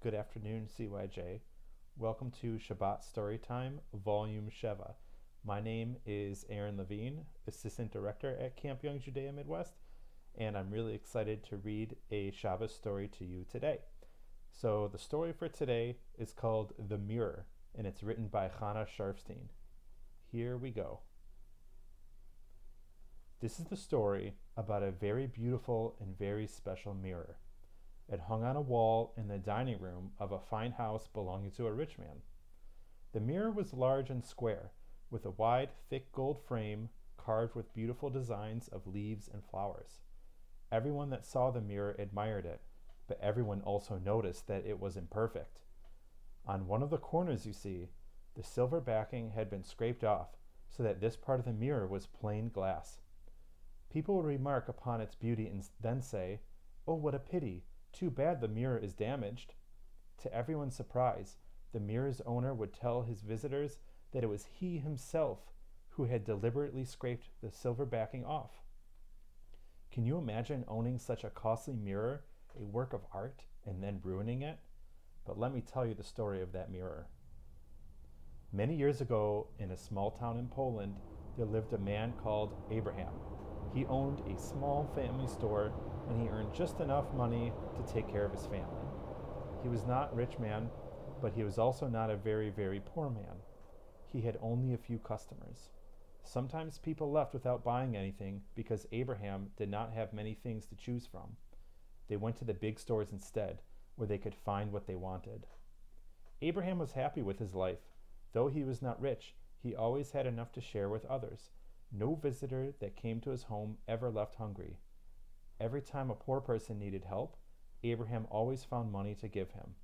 Good afternoon, CYJ. Welcome to Shabbat Storytime, Volume Sheva. My name is Aaron Levine, Assistant Director at Camp Young Judea Midwest, and I'm really excited to read a Shabbat story to you today. So the story for today is called The Mirror, and it's written by Chana Sharfstein. Here we go. This is the story about a very beautiful and very special mirror. It hung on a wall in the dining room of a fine house belonging to a rich man. The mirror was large and square, with a wide, thick gold frame carved with beautiful designs of leaves and flowers. Everyone that saw the mirror admired it, but everyone also noticed that it was imperfect. On one of the corners, you see, the silver backing had been scraped off, so that this part of the mirror was plain glass. People would remark upon its beauty and then say, "Oh, what a pity! Too bad the mirror is damaged." To everyone's surprise, the mirror's owner would tell his visitors that it was he himself who had deliberately scraped the silver backing off. Can you imagine owning such a costly mirror, a work of art, and then ruining it? But let me tell you the story of that mirror. Many years ago, in a small town in Poland, there lived a man called Abraham. He owned a small family store, and he earned just enough money to take care of his family. He was not a rich man, but he was also not a very, very poor man. He had only a few customers. Sometimes people left without buying anything because Abraham did not have many things to choose from. They went to the big stores instead, where they could find what they wanted. Abraham was happy with his life. Though he was not rich, he always had enough to share with others. No visitor that came to his home ever left hungry. Every time a poor person needed help, Abraham always found money to give him.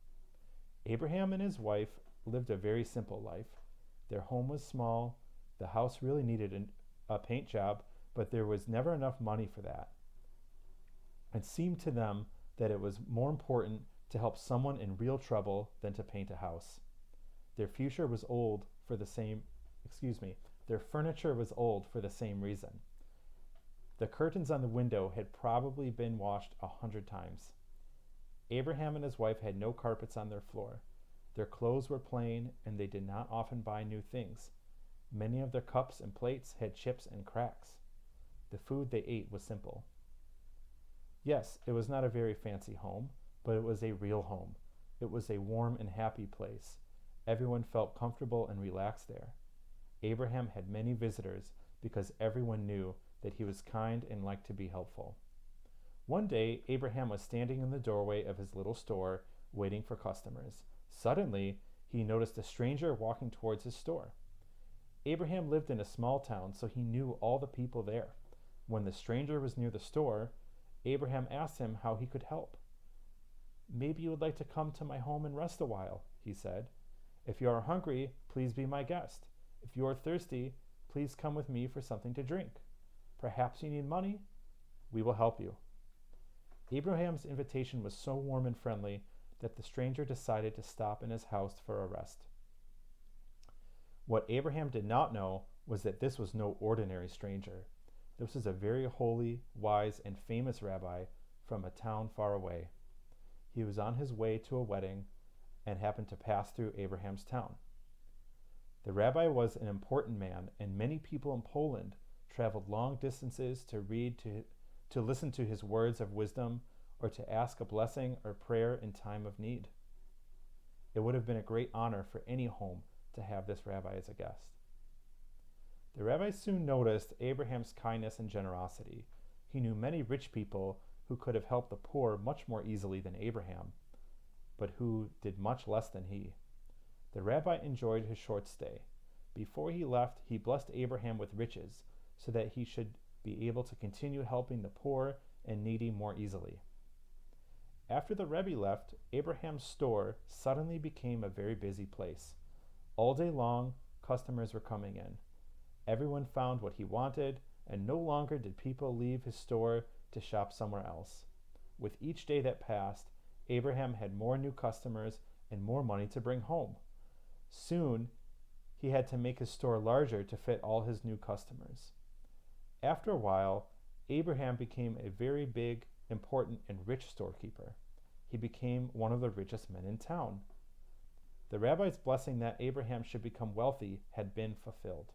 Abraham and his wife lived a very simple life. Their home was small. The house really needed a paint job, but there was never enough money for that. It seemed to them that it was more important to help someone in real trouble than to paint a house. Their furniture was old for the same reason. The curtains on the window had probably been washed 100 times. Abraham and his wife had no carpets on their floor. Their clothes were plain, and they did not often buy new things. Many of their cups and plates had chips and cracks. The food they ate was simple. Yes, it was not a very fancy home, but it was a real home. It was a warm and happy place. Everyone felt comfortable and relaxed there. Abraham had many visitors because everyone knew that he was kind and liked to be helpful. One day, Abraham was standing in the doorway of his little store, waiting for customers. Suddenly, he noticed a stranger walking towards his store. Abraham lived in a small town, so he knew all the people there. When the stranger was near the store, Abraham asked him how he could help. "Maybe you would like to come to my home and rest a while," he said. "If you are hungry, please be my guest. If you are thirsty, please come with me for something to drink. Perhaps you need money? We will help you." Abraham's invitation was so warm and friendly that the stranger decided to stop in his house for a rest. What Abraham did not know was that this was no ordinary stranger. This was a very holy, wise, and famous rabbi from a town far away. He was on his way to a wedding and happened to pass through Abraham's town. The rabbi was an important man, and many people in Poland traveled long distances to listen to his words of wisdom or to ask a blessing or prayer in time of need. It would have been a great honor for any home to have this rabbi as a guest. The rabbi soon noticed Abraham's kindness and generosity. He knew many rich people who could have helped the poor much more easily than Abraham, but who did much less than he. The rabbi enjoyed his short stay. Before he left, he blessed Abraham with riches, so that he should be able to continue helping the poor and needy more easily. After the Rebbe left, Abraham's store suddenly became a very busy place. All day long, customers were coming in. Everyone found what he wanted, and no longer did people leave his store to shop somewhere else. With each day that passed, Abraham had more new customers and more money to bring home. Soon, he had to make his store larger to fit all his new customers. After a while, Abraham became a very big, important, and rich storekeeper. he became one of the richest men in town. The rabbi's blessing that Abraham should become wealthy had been fulfilled.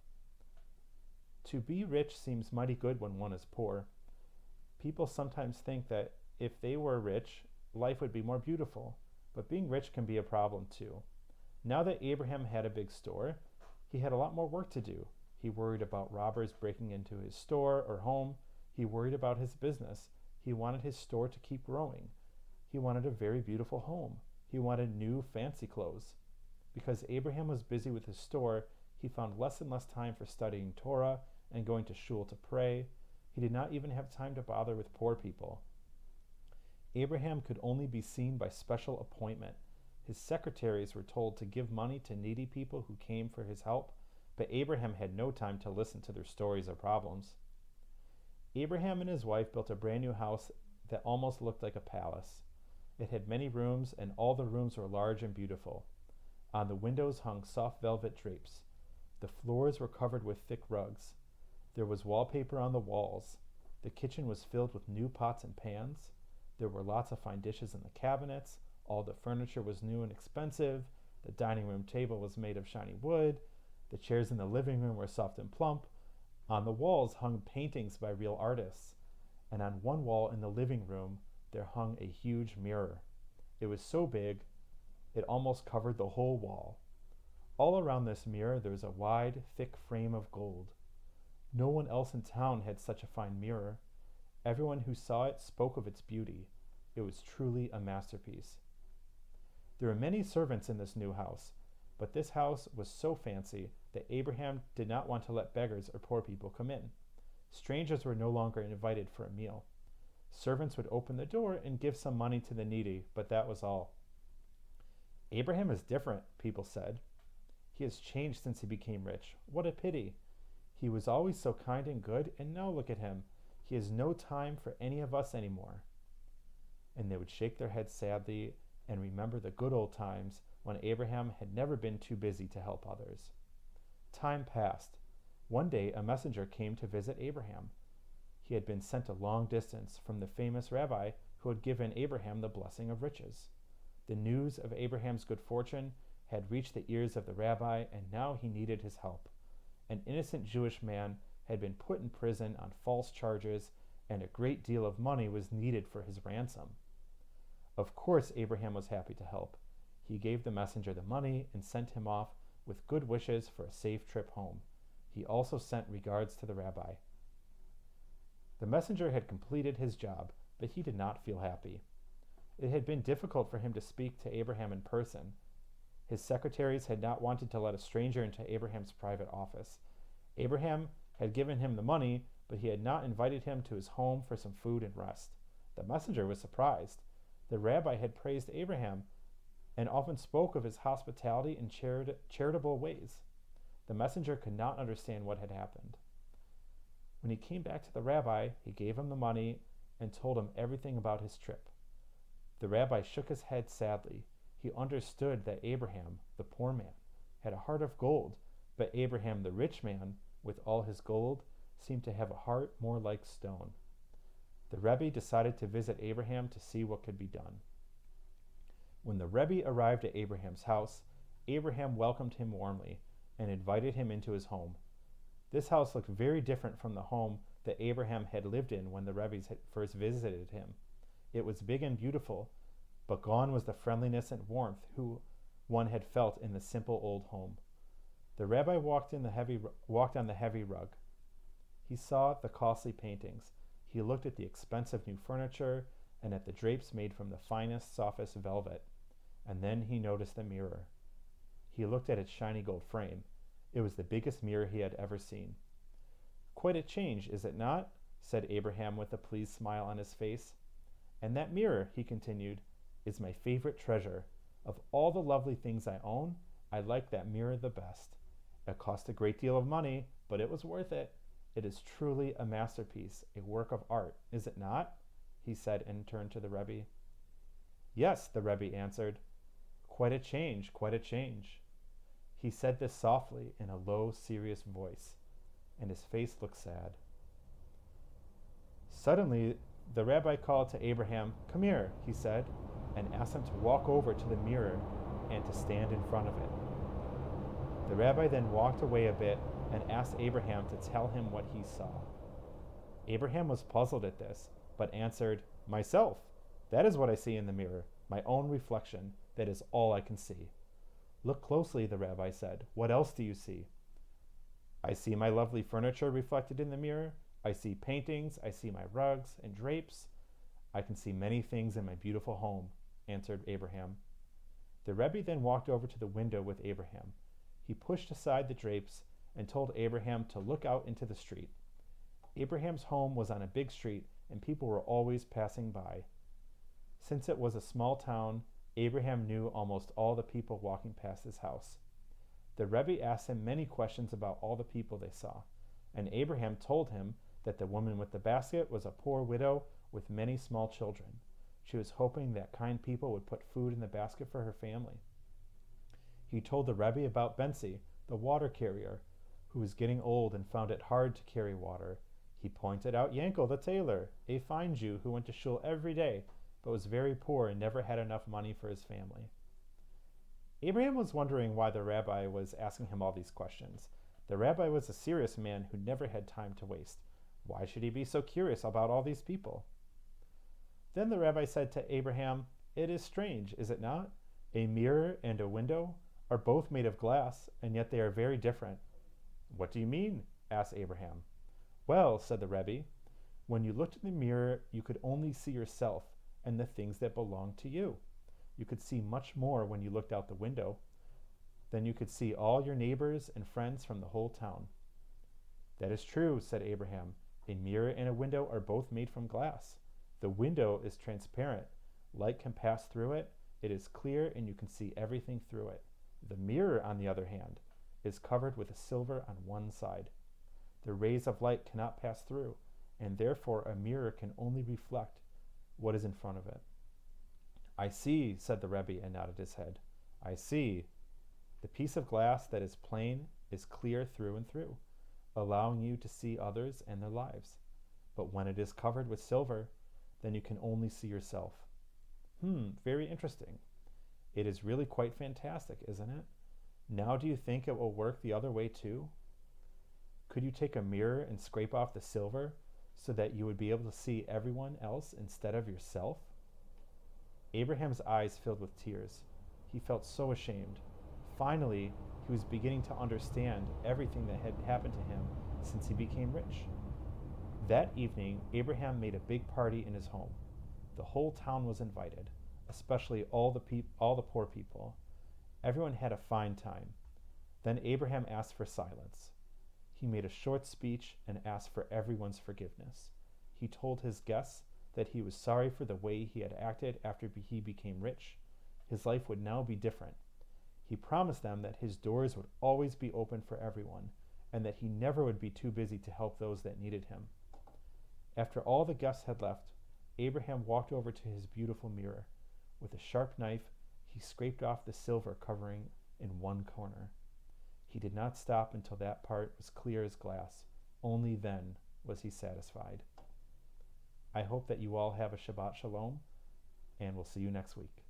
To be rich seems mighty good when one is poor. People sometimes think that if they were rich, life would be more beautiful, but being rich can be a problem too. Now that Abraham had a big store, he had a lot more work to do. He worried about robbers breaking into his store or home. He worried about his business. He wanted his store to keep growing. He wanted a very beautiful home. He wanted new fancy clothes. Because Abraham was busy with his store, he found less and less time for studying Torah and going to shul to pray. He did not even have time to bother with poor people. Abraham could only be seen by special appointment. His secretaries were told to give money to needy people who came for his help, but Abraham had no time to listen to their stories or problems. Abraham and his wife built a brand new house that almost looked like a palace. It had many rooms, and all the rooms were large and beautiful. On the windows hung soft velvet drapes. The floors were covered with thick rugs. There was wallpaper on the walls. The kitchen was filled with new pots and pans. There were lots of fine dishes in the cabinets. All the furniture was new and expensive. The dining room table was made of shiny wood. The chairs in the living room were soft and plump. On the walls hung paintings by real artists. And on one wall in the living room, there hung a huge mirror. It was so big, it almost covered the whole wall. All around this mirror, there was a wide, thick frame of gold. No one else in town had such a fine mirror. Everyone who saw it spoke of its beauty. It was truly a masterpiece. There were many servants in this new house, but this house was so fancy that Abraham did not want to let beggars or poor people come in. Strangers were no longer invited for a meal. Servants would open the door and give some money to the needy, but that was all. Abraham is different, people said. He has changed since he became rich. What a pity. He was always so kind and good, and now look at him. He has no time for any of us anymore. And they would shake their heads sadly and remember the good old times when Abraham had never been too busy to help others. Time passed. One day, a messenger came to visit Abraham. He had been sent a long distance from the famous rabbi who had given Abraham the blessing of riches. The news of Abraham's good fortune had reached the ears of the rabbi, and now he needed his help. An innocent Jewish man had been put in prison on false charges, and a great deal of money was needed for his ransom. Of course, Abraham was happy to help. He gave the messenger the money and sent him off with good wishes for a safe trip home. He also sent regards to the rabbi. The messenger had completed his job, but he did not feel happy. It had been difficult for him to speak to Abraham in person. His secretaries had not wanted to let a stranger into Abraham's private office. Abraham had given him the money, but he had not invited him to his home for some food and rest. The messenger was surprised. The rabbi had praised Abraham and often spoke of his hospitality in charitable ways. The messenger could not understand what had happened. When he came back to the rabbi, he gave him the money and told him everything about his trip. The rabbi shook his head sadly. He understood that Abraham, the poor man, had a heart of gold, but Abraham, the rich man, with all his gold, seemed to have a heart more like stone. The Rebbe decided to visit Abraham to see what could be done. When the Rebbe arrived at Abraham's house, Abraham welcomed him warmly and invited him into his home. This house looked very different from the home that Abraham had lived in when the Rebbe had first visited him. It was big and beautiful, but gone was the friendliness and warmth one had felt in the simple old home. The rabbi walked on the heavy rug. He saw the costly paintings. He looked at the expensive new furniture and at the drapes made from the finest, softest velvet. And then he noticed the mirror. He looked at its shiny gold frame. It was the biggest mirror he had ever seen. "Quite a change, is it not?" said Abraham with a pleased smile on his face. "And that mirror," he continued, "is my favorite treasure. Of all the lovely things I own, I like that mirror the best. It cost a great deal of money, but it was worth it. It is truly a masterpiece, a work of art, is it not?" he said and turned to the Rebbe. "Yes," the Rebbe answered. "Quite a change, quite a change." He said this softly in a low, serious voice, and his face looked sad. Suddenly, the rabbi called to Abraham. "Come here," he said. and asked him to walk over to the mirror and to stand in front of it. The rabbi then walked away a bit and asked Abraham to tell him what he saw. Abraham was puzzled at this, but answered, "Myself. That is what I see in the mirror, my own reflection. That is all I can see." "Look closely," the rabbi said. "What else do you see?" "I see my lovely furniture reflected in the mirror. I see paintings. I see my rugs and drapes. I can see many things in my beautiful home," answered Abraham. The Rebbe then walked over to the window with Abraham. He pushed aside the drapes and told Abraham to look out into the street. Abraham's home was on a big street, and people were always passing by. Since it was a small town, Abraham knew almost all the people walking past his house. The Rebbe asked him many questions about all the people they saw, and Abraham told him that the woman with the basket was a poor widow with many small children. She was hoping that kind people would put food in the basket for her family. He told the Rebbe about Bensi, the water carrier, who was getting old and found it hard to carry water. He pointed out Yankel the tailor, a fine Jew who went to shul every day, but was very poor and never had enough money for his family. Abraham was wondering why the rabbi was asking him all these questions. The rabbi was a serious man who never had time to waste. Why should he be so curious about all these people? Then the rabbi said to Abraham, "It is strange, is it not? A mirror and a window are both made of glass, and yet they are very different." "What do you mean?" asked Abraham. "Well," said the Rebbe, "when you looked in the mirror, you could only see yourself and the things that belonged to you. You could see much more when you looked out the window. Then you could see all your neighbors and friends from the whole town." "That is true," said Abraham. "A mirror and a window are both made from glass. The window is transparent. Light can pass through it. It is clear and you can see everything through it. The mirror, on the other hand, is covered with silver on one side. The rays of light cannot pass through, and therefore a mirror can only reflect what is in front of it." "I see," said the Rebbe and nodded his head. "I see. The piece of glass that is plain is clear through and through, allowing you to see others and their lives. But when it is covered with silver, then you can only see yourself." Very interesting. It is really quite fantastic, isn't it? Now do you think it will work the other way too? Could you take a mirror and scrape off the silver so that you would be able to see everyone else instead of yourself? Abraham's eyes filled with tears. He felt so ashamed. Finally, he was beginning to understand everything that had happened to him since he became rich. That evening, Abraham made a big party in his home. The whole town was invited, especially all the poor people. Everyone had a fine time. Then Abraham asked for silence. He made a short speech and asked for everyone's forgiveness. He told his guests that he was sorry for the way he had acted after he became rich. His life would now be different. He promised them that his doors would always be open for everyone, and that he never would be too busy to help those that needed him. After all the guests had left, Abraham walked over to his beautiful mirror. With a sharp knife, he scraped off the silver covering in one corner. He did not stop until that part was clear as glass. Only then was he satisfied. I hope that you all have a Shabbat Shalom, and we'll see you next week.